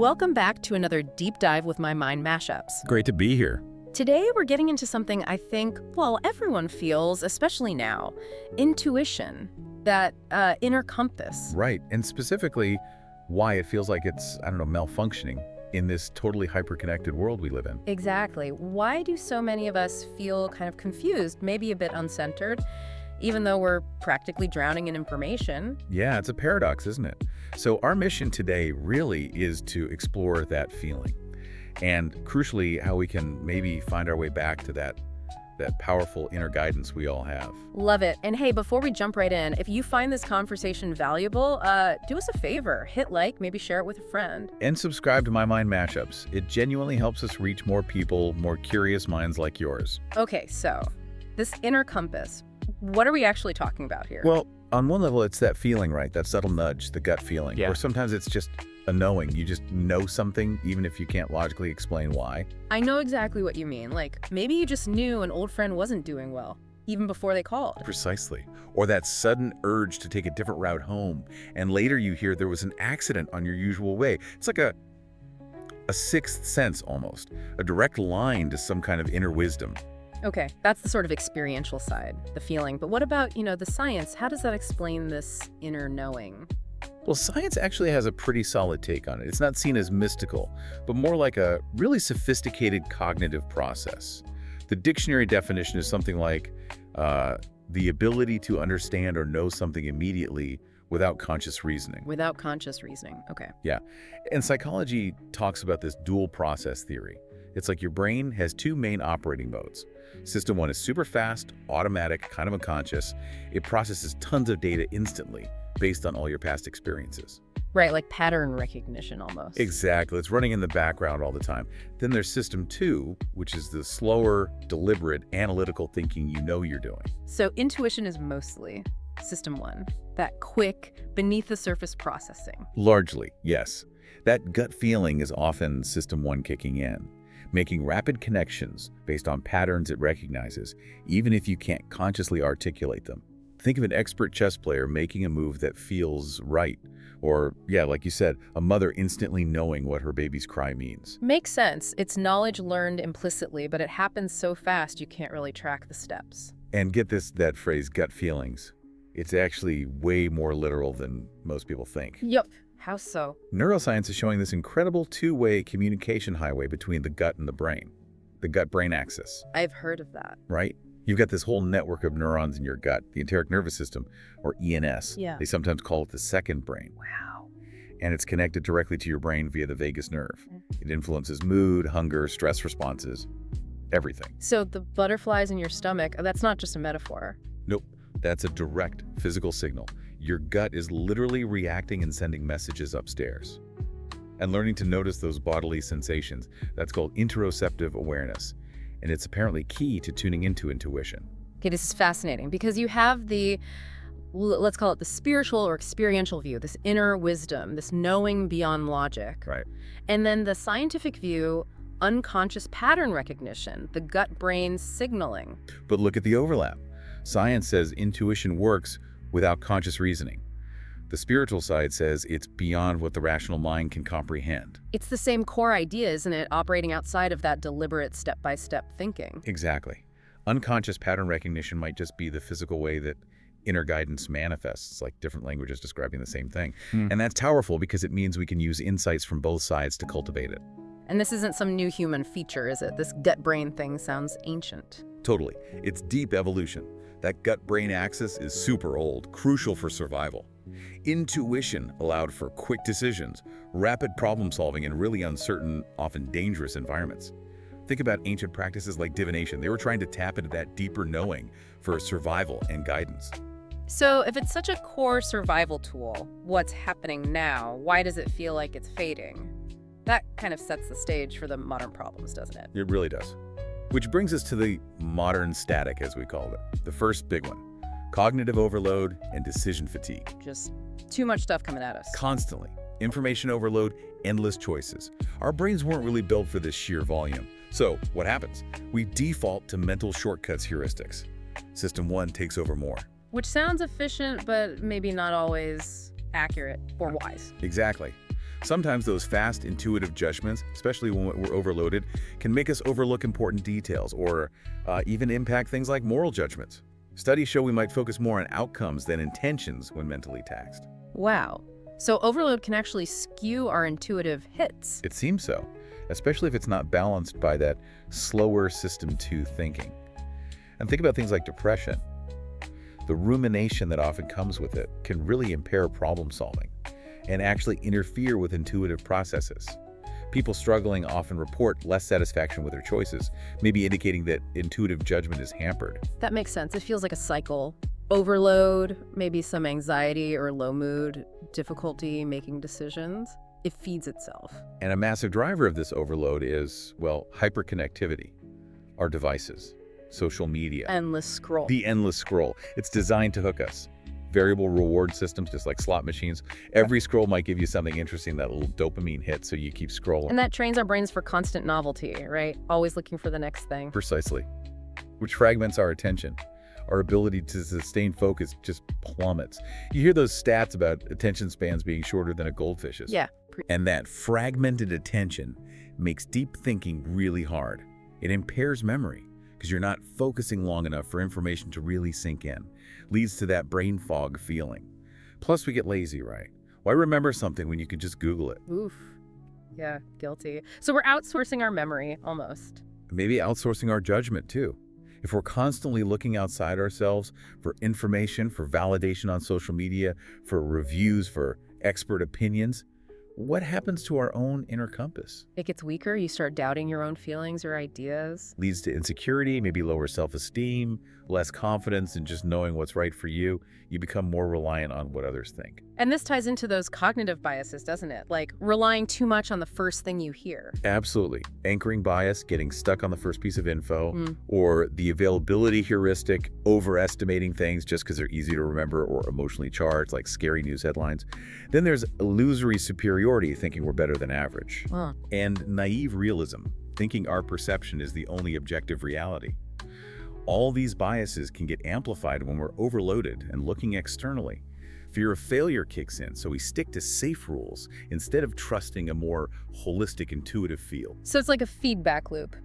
Welcome back to another deep dive with My Mind MashUps. Great to be here. Today we're getting into something I think, well, everyone feels, especially now, intuition, that inner compass. Right, and specifically why it feels like it's, malfunctioning in this totally hyper-connected world we live in. Exactly. Why do so many of us feel kind of confused, maybe a bit uncentered, even though we're practically drowning in information? Yeah, it's a paradox, isn't it? So our mission today really is to explore that feeling and, crucially, how we can maybe find our way back to that powerful inner guidance we all have. Love it. And hey, before we jump right in, if you find this conversation valuable, do us a favor. Hit like, maybe share it with a friend. And subscribe to My Mind MashUps. It genuinely helps us reach more people, more curious minds like yours. Okay, so this inner compass, what are we actually talking about here? Well, on one level, it's that feeling, right? That subtle nudge, the gut feeling. Yeah. Or sometimes it's just a knowing. You just know something, even if you can't logically explain why. I know exactly what you mean. Like, maybe you just knew an old friend wasn't doing well, even before they called. Precisely. Or that sudden urge to take a different route home, and later you hear there was an accident on your usual way. It's like a sixth sense almost, a direct line to some kind of inner wisdom. Okay, that's the sort of experiential side, the feeling. But what about, the science? How does that explain this inner knowing? Well, science actually has a pretty solid take on it. It's not seen as mystical, but more like a really sophisticated cognitive process. The dictionary definition is something like the ability to understand or know something immediately without conscious reasoning. Without conscious reasoning, okay. Yeah, and psychology talks about this dual process theory. It's like your brain has two main operating modes. System one is super fast, automatic, kind of unconscious. It processes tons of data instantly based on all your past experiences. Right, like pattern recognition almost. Exactly. It's running in the background all the time. Then there's system two, which is the slower, deliberate, analytical thinking you know you're doing. So intuition is mostly system one, that quick, beneath-the-surface processing. Largely, yes. That gut feeling is often system one kicking in, making rapid connections based on patterns it recognizes, even if you can't consciously articulate them. Think of an expert chess player making a move that feels right. Or, yeah, like you said, a mother instantly knowing what her baby's cry means. Makes sense. It's knowledge learned implicitly, but it happens so fast you can't really track the steps. And get that phrase, gut feelings. It's actually way more literal than most people think. Yup. How so? Neuroscience is showing this incredible two-way communication highway between the gut and the brain, the gut-brain axis. I've heard of that. Right? You've got this whole network of neurons in your gut, the enteric nervous system, or ENS. Yeah. They sometimes call it the second brain. Wow. And it's connected directly to your brain via the vagus nerve. It influences mood, hunger, stress responses, everything. So the butterflies in your stomach, that's not just a metaphor. Nope. That's a direct physical signal. Your gut is literally reacting and sending messages upstairs. And learning to notice those bodily sensations, that's called interoceptive awareness. And it's apparently key to tuning into intuition. Okay, this is fascinating because you have the, let's call it the spiritual or experiential view, this inner wisdom, this knowing beyond logic. Right. And then the scientific view, unconscious pattern recognition, the gut-brain signaling. But look at the overlap. Science says intuition works without conscious reasoning. The spiritual side says it's beyond what the rational mind can comprehend. It's the same core idea, isn't it, operating outside of that deliberate step-by-step thinking? Exactly. Unconscious pattern recognition might just be the physical way that inner guidance manifests, like different languages describing the same thing. And that's powerful because it means we can use insights from both sides to cultivate it. And this isn't some new human feature, is it? This gut-brain thing sounds ancient. Totally. It's deep evolution. That gut-brain axis is super old, crucial for survival. Intuition allowed for quick decisions, rapid problem-solving in really uncertain, often dangerous environments. Think about ancient practices like divination. They were trying to tap into that deeper knowing for survival and guidance. So if it's such a core survival tool, what's happening now? Why does it feel like it's fading? That kind of sets the stage for the modern problems, doesn't it? It really does. Which brings us to the modern static, as we call it. The first big one, cognitive overload and decision fatigue. Just too much stuff coming at us. Constantly. Information overload, endless choices. Our brains weren't really built for this sheer volume. So what happens? We default to mental shortcuts heuristics. System one takes over more. Which sounds efficient, but maybe not always accurate or wise. Exactly. Sometimes those fast, intuitive judgments, especially when we're overloaded, can make us overlook important details or even impact things like moral judgments. Studies show we might focus more on outcomes than intentions when mentally taxed. Wow. So overload can actually skew our intuitive hits. It seems so, especially if it's not balanced by that slower system 2 thinking. And think about things like depression. The rumination that often comes with it can really impair problem solving and actually interfere with intuitive processes. People struggling often report less satisfaction with their choices, maybe indicating that intuitive judgment is hampered. That makes sense. It feels like a cycle. Overload, maybe some anxiety or low mood, difficulty making decisions. It feeds itself. And a massive driver of this overload is, well, hyperconnectivity. Our devices, social media. Endless scroll. The endless scroll. It's designed to hook us. Variable reward systems, just like slot machines. Every scroll might give you something interesting, that little dopamine hit, so you keep scrolling. And that trains our brains for constant novelty, right? Always looking for the next thing. Precisely. Which fragments our attention. Our ability to sustain focus just plummets. You hear those stats about attention spans being shorter than a goldfish's. Yeah. And that fragmented attention makes deep thinking really hard. It impairs memory because you're not focusing long enough for information to really sink in. Leads to that brain fog feeling. Plus, we get lazy, right? Why remember something when you can just Google it? Oof. Yeah, guilty. So we're outsourcing our memory, almost. Maybe outsourcing our judgment, too. If we're constantly looking outside ourselves for information, for validation on social media, for reviews, for expert opinions, what happens to our own inner compass? It gets weaker. You start doubting your own feelings or ideas. Leads to insecurity, maybe lower self-esteem, less confidence in just knowing what's right for you. You become more reliant on what others think. And this ties into those cognitive biases, doesn't it? Like relying too much on the first thing you hear. Absolutely. Anchoring bias, getting stuck on the first piece of info, or the availability heuristic, overestimating things just because they're easy to remember or emotionally charged, like scary news headlines. Then there's illusory superiority, thinking we're better than average. And naive realism, thinking our perception is the only objective reality. All these biases can get amplified when we're overloaded and looking externally. Fear of failure kicks in, so we stick to safe rules instead of trusting a more holistic, intuitive feel. So it's like a feedback loop.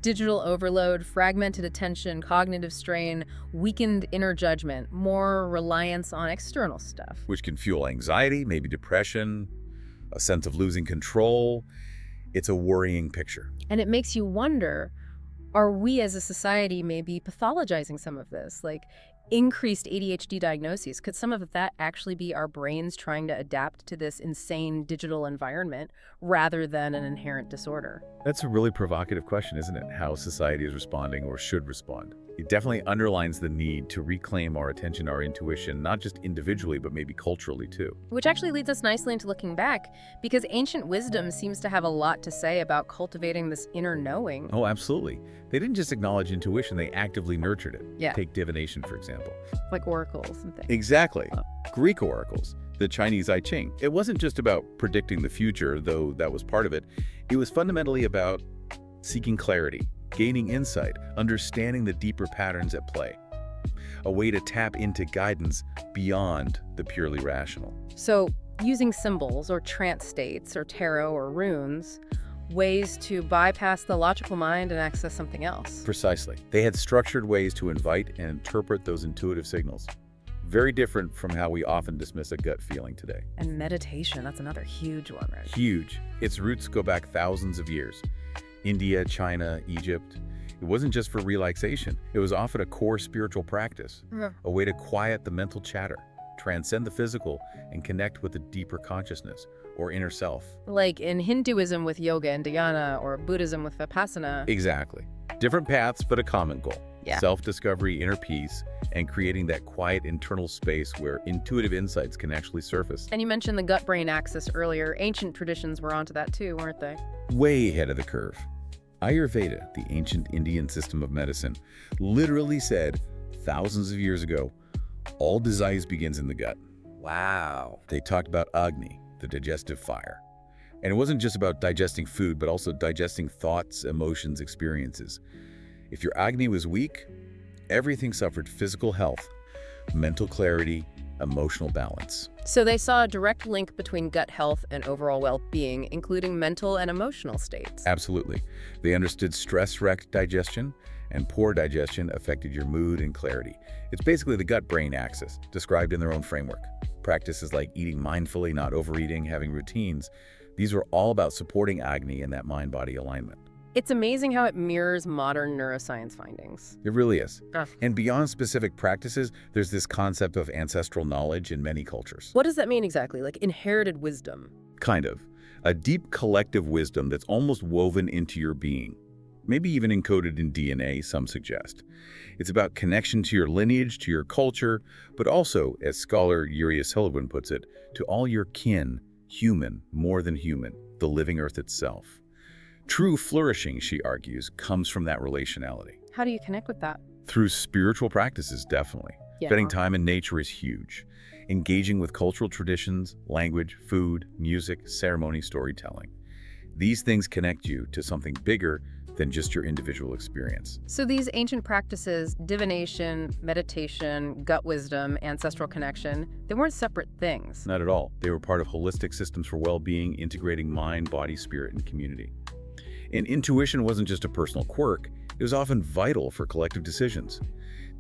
Digital overload, fragmented attention, cognitive strain, weakened inner judgment, more reliance on external stuff. Which can fuel anxiety, maybe depression, a sense of losing control. It's a worrying picture. And it makes you wonder, are we as a society maybe pathologizing some of this? Like increased ADHD diagnoses, could some of that actually be our brains trying to adapt to this insane digital environment rather than an inherent disorder? That's a really provocative question, isn't it? How society is responding or should respond. It definitely underlines the need to reclaim our attention, our intuition, not just individually, but maybe culturally too. Which actually leads us nicely into looking back, because ancient wisdom seems to have a lot to say about cultivating this inner knowing. Oh, absolutely. They didn't just acknowledge intuition, they actively nurtured it. Yeah. Take divination, for example. Like oracles and things. Exactly. Greek oracles, the Chinese I Ching. It wasn't just about predicting the future, though that was part of it. It was fundamentally about seeking clarity, gaining insight, understanding the deeper patterns at play. A way to tap into guidance beyond the purely rational. So using symbols or trance states or tarot or runes, ways to bypass the logical mind and access something else. Precisely. They had structured ways to invite and interpret those intuitive signals. Very different from how we often dismiss a gut feeling today. And meditation, that's another huge one, right? Huge. Its roots go back thousands of years. India, China, Egypt. It wasn't just for relaxation. It was often a core spiritual practice, a way to quiet the mental chatter, transcend the physical, and connect with a deeper consciousness or inner self. Like in Hinduism with yoga and dhyana, or Buddhism with vipassana. Exactly. Different paths, but a common goal. Yeah. Self-discovery, inner peace, and creating that quiet internal space where intuitive insights can actually surface. And you mentioned the gut-brain axis earlier. Ancient traditions were onto that too, weren't they? Way ahead of the curve. Ayurveda, the ancient Indian system of medicine, literally said thousands of years ago, all disease begins in the gut. Wow. They talked about Agni, the digestive fire. And it wasn't just about digesting food, but also digesting thoughts, emotions, experiences. If your Agni was weak, everything suffered: physical health, mental clarity, emotional balance. So they saw a direct link between gut health and overall well-being, including mental and emotional states. Absolutely. They understood stress-wrecked digestion and poor digestion affected your mood and clarity. It's basically the gut-brain axis, described in their own framework. Practices like eating mindfully, not overeating, having routines, these were all about supporting agni and that mind-body alignment. It's amazing how it mirrors modern neuroscience findings. It really is. Ah. And beyond specific practices, there's this concept of ancestral knowledge in many cultures. What does that mean exactly? Like inherited wisdom? Kind of. A deep collective wisdom that's almost woven into your being. Maybe even encoded in DNA, some suggest. It's about connection to your lineage, to your culture, but also, as scholar Uriah Sullivan puts it, to all your kin, human, more than human, the living earth itself. True flourishing, she argues, comes from that relationality. How do you connect with that? Through spiritual practices, definitely. Yeah. Spending time in nature is huge. Engaging with cultural traditions, language, food, music, ceremony, storytelling. These things connect you to something bigger than just your individual experience. So these ancient practices, divination, meditation, gut wisdom, ancestral connection, they weren't separate things. Not at all. They were part of holistic systems for well-being, integrating mind, body, spirit, and community. And intuition wasn't just a personal quirk, it was often vital for collective decisions.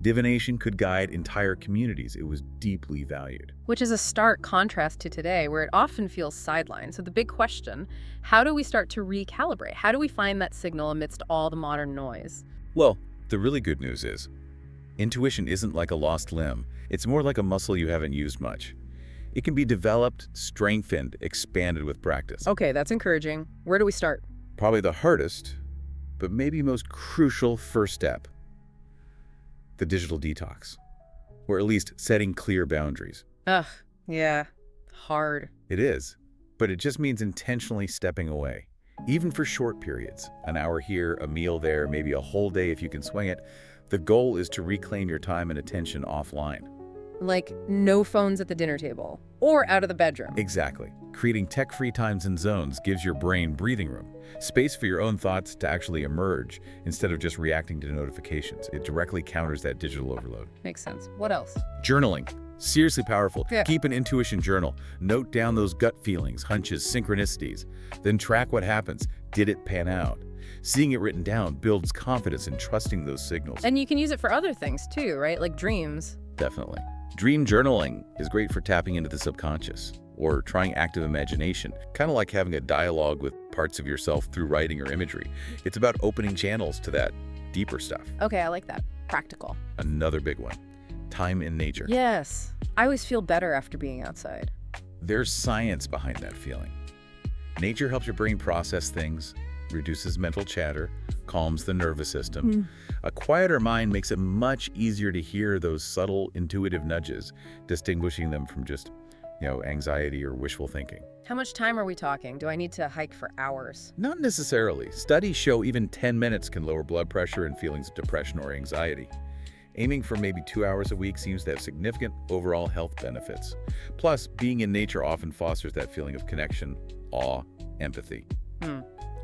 Divination could guide entire communities. It was deeply valued. Which is a stark contrast to today, where it often feels sidelined. So the big question, how do we start to recalibrate? How do we find that signal amidst all the modern noise? Well, the really good news is, intuition isn't like a lost limb. It's more like a muscle you haven't used much. It can be developed, strengthened, expanded with practice. Okay, that's encouraging. Where do we start? Probably the hardest, but maybe most crucial first step, the digital detox, or at least setting clear boundaries. Ugh, yeah, hard. It is, but it just means intentionally stepping away, even for short periods, an hour here, a meal there, maybe a whole day if you can swing it. The goal is to reclaim your time and attention offline. Like no phones at the dinner table or out of the bedroom. Exactly. Creating tech-free times and zones gives your brain breathing room, space for your own thoughts to actually emerge instead of just reacting to notifications. It directly counters that digital overload. Makes sense. What else? Journaling. Seriously powerful. Yeah. Keep an intuition journal. Note down those gut feelings, hunches, synchronicities. Then track what happens. Did it pan out? Seeing it written down builds confidence in trusting those signals. And you can use it for other things too, right? Like dreams. Definitely. Dream journaling is great for tapping into the subconscious or trying active imagination, kind of like having a dialogue with parts of yourself through writing or imagery. It's about opening channels to that deeper stuff. Okay, I like that. Practical. Another big one, time in nature. Yes. I always feel better after being outside. There's science behind that feeling. Nature helps your brain process things, reduces mental chatter, calms the nervous system. A quieter mind makes it much easier to hear those subtle, intuitive nudges, distinguishing them from just, anxiety or wishful thinking. How much time are we talking? Do I need to hike for hours? Not necessarily. Studies show even 10 minutes can lower blood pressure and feelings of depression or anxiety. Aiming for maybe 2 hours a week seems to have significant overall health benefits. Plus, being in nature often fosters that feeling of connection, awe, empathy.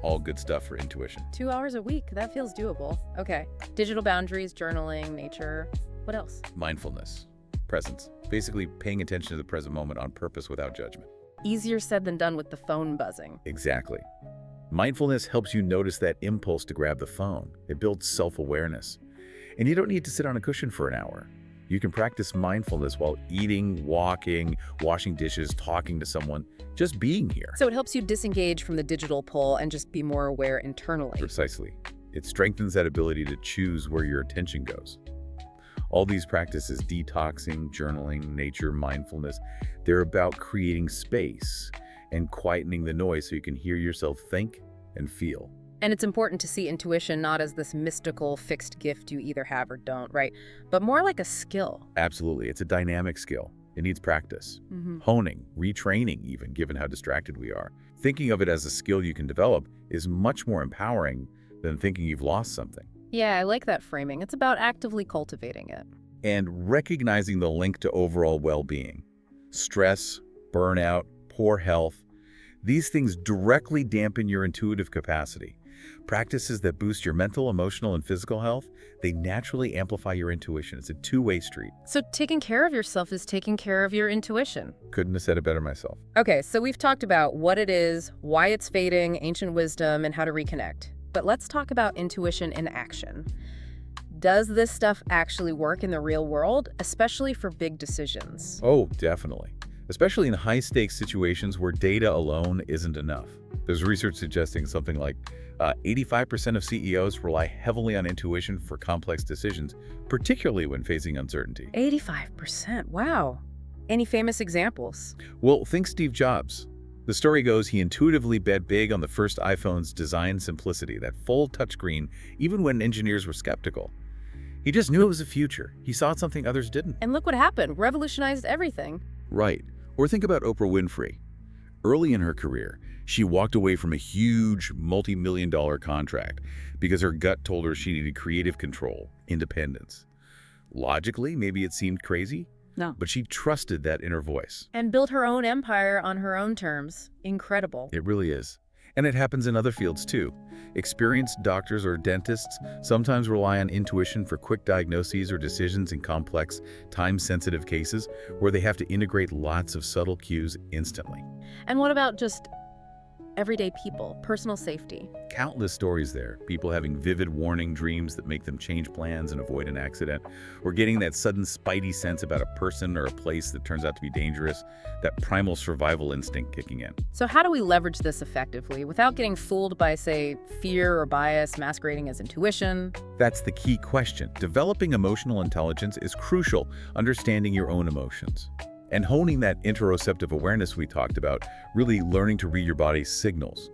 All good stuff for intuition. 2 hours a week, that feels doable. Okay, digital boundaries, journaling, nature. What else? Mindfulness, presence, basically paying attention to the present moment on purpose without judgment. Easier said than done with the phone buzzing. Exactly. Mindfulness helps you notice that impulse to grab the phone. It builds self-awareness. And you don't need to sit on a cushion for an hour. You can practice mindfulness while eating, walking, washing dishes, talking to someone, just being here. So it helps you disengage from the digital pull and just be more aware internally. Precisely. It strengthens that ability to choose where your attention goes. All these practices, detoxing, journaling, nature, mindfulness, they're about creating space and quietening the noise so you can hear yourself think and feel. And it's important to see intuition not as this mystical fixed gift you either have or don't, right? But more like a skill. Absolutely. It's a dynamic skill. It needs practice, honing, retraining even, given how distracted we are. Thinking of it as a skill you can develop is much more empowering than thinking you've lost something. Yeah, I like that framing. It's about actively cultivating it. And recognizing the link to overall well-being. Stress, burnout, poor health, these things directly dampen your intuitive capacity. Practices that boost your mental, emotional, and physical health, they naturally amplify your intuition. It's a two-way street. So taking care of yourself is taking care of your intuition. Couldn't have said it better myself. Okay, so we've talked about what it is, why it's fading, ancient wisdom, and how to reconnect. But let's talk about intuition in action. Does this stuff actually work in the real world, especially for big decisions? Oh, definitely. Especially in high-stakes situations where data alone isn't enough. There's research suggesting something like 85% of CEOs rely heavily on intuition for complex decisions, particularly when facing uncertainty. 85%, wow. Any famous examples? Well, think Steve Jobs. The story goes he intuitively bet big on the first iPhone's design simplicity, that full touchscreen, even when engineers were skeptical. He just knew it was the future. He saw something others didn't. And look what happened, revolutionized everything. Right. Or think about Oprah Winfrey. Early in her career, she walked away from a huge multi-million-dollar contract because her gut told her she needed creative control, independence. Logically, maybe it seemed crazy. No. But she trusted that inner voice. And built her own empire on her own terms. Incredible. It really is. And it happens in other fields too. Experienced doctors or dentists sometimes rely on intuition for quick diagnoses or decisions in complex, time-sensitive cases where they have to integrate lots of subtle cues instantly. And what about just everyday people, personal safety? Countless stories there. People having vivid warning dreams that make them change plans and avoid an accident, or getting that sudden spidey sense about a person or a place that turns out to be dangerous, that primal survival instinct kicking in. So how do we leverage this effectively without getting fooled by, say, fear or bias masquerading as intuition? That's the key question. Developing emotional intelligence is crucial, understanding your own emotions. And honing that interoceptive awareness we talked about, really learning to read your body's signals.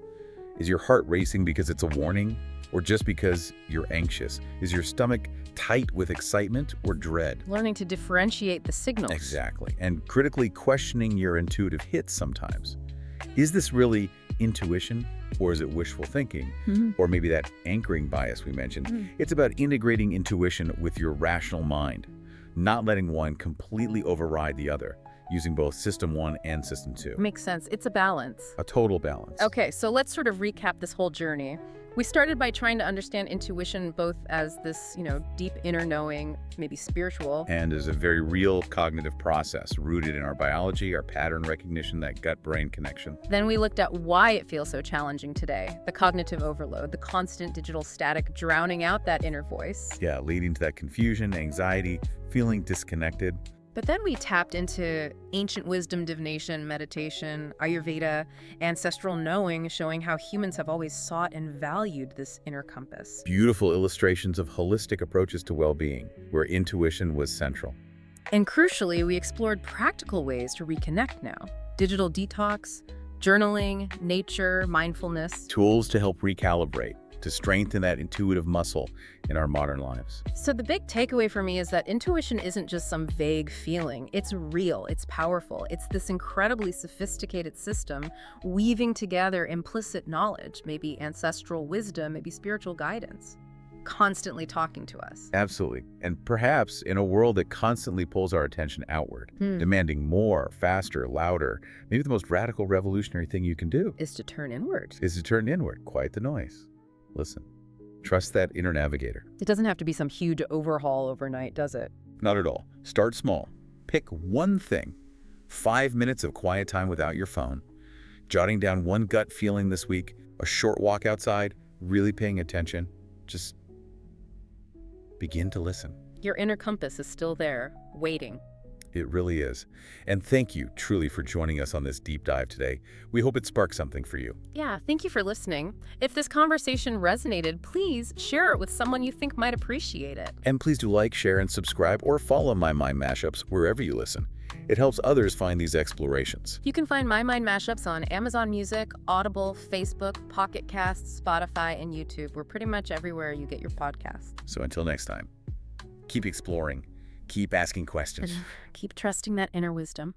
Is your heart racing because it's a warning, or just because you're anxious? Is your stomach tight with excitement or dread? Learning to differentiate the signals. Exactly. And critically questioning your intuitive hits sometimes. Is this really intuition, or is it wishful thinking? Or maybe that anchoring bias we mentioned? It's about integrating intuition with your rational mind, not letting one completely override the other, using both System 1 and System 2. Makes sense. It's a balance. A total balance. Okay, so let's sort of recap this whole journey. We started by trying to understand intuition both as this, deep inner knowing, maybe spiritual. And as a very real cognitive process rooted in our biology, our pattern recognition, that gut-brain connection. Then we looked at why it feels so challenging today, the cognitive overload, the constant digital static drowning out that inner voice. Yeah, leading to that confusion, anxiety, feeling disconnected. But then we tapped into ancient wisdom, divination, meditation, Ayurveda, ancestral knowing, showing how humans have always sought and valued this inner compass. Beautiful illustrations of holistic approaches to well-being, where intuition was central. And crucially, we explored practical ways to reconnect now. Digital detox, journaling, nature, mindfulness. Tools to help recalibrate, to strengthen that intuitive muscle in our modern lives. So the big takeaway for me is that intuition isn't just some vague feeling. It's real, it's powerful. It's this incredibly sophisticated system weaving together implicit knowledge, maybe ancestral wisdom, maybe spiritual guidance, constantly talking to us. Absolutely. And perhaps in a world that constantly pulls our attention outward, demanding more, faster, louder, maybe the most radical revolutionary thing you can do Is to turn inward. Quiet the noise. Listen, trust that inner navigator. It doesn't have to be some huge overhaul overnight, does it? Not at all. Start small. Pick one thing. 5 minutes of quiet time without your phone. Jotting down one gut feeling this week. A short walk outside. Really paying attention. Just begin to listen. Your inner compass is still there, waiting. It really is. And thank you truly for joining us on this deep dive today. We hope it sparked something for you. Yeah, thank you for listening. If this conversation resonated, please share it with someone you think might appreciate it. And please do like, share, and subscribe, or follow My Mind MashUps wherever you listen. It helps others find these explorations. You can find My Mind MashUps on Amazon Music, Audible, Facebook, Pocket Casts, Spotify, and YouTube. We're pretty much everywhere you get your podcasts. So until next time, keep exploring, keep asking questions. Keep trusting that inner wisdom.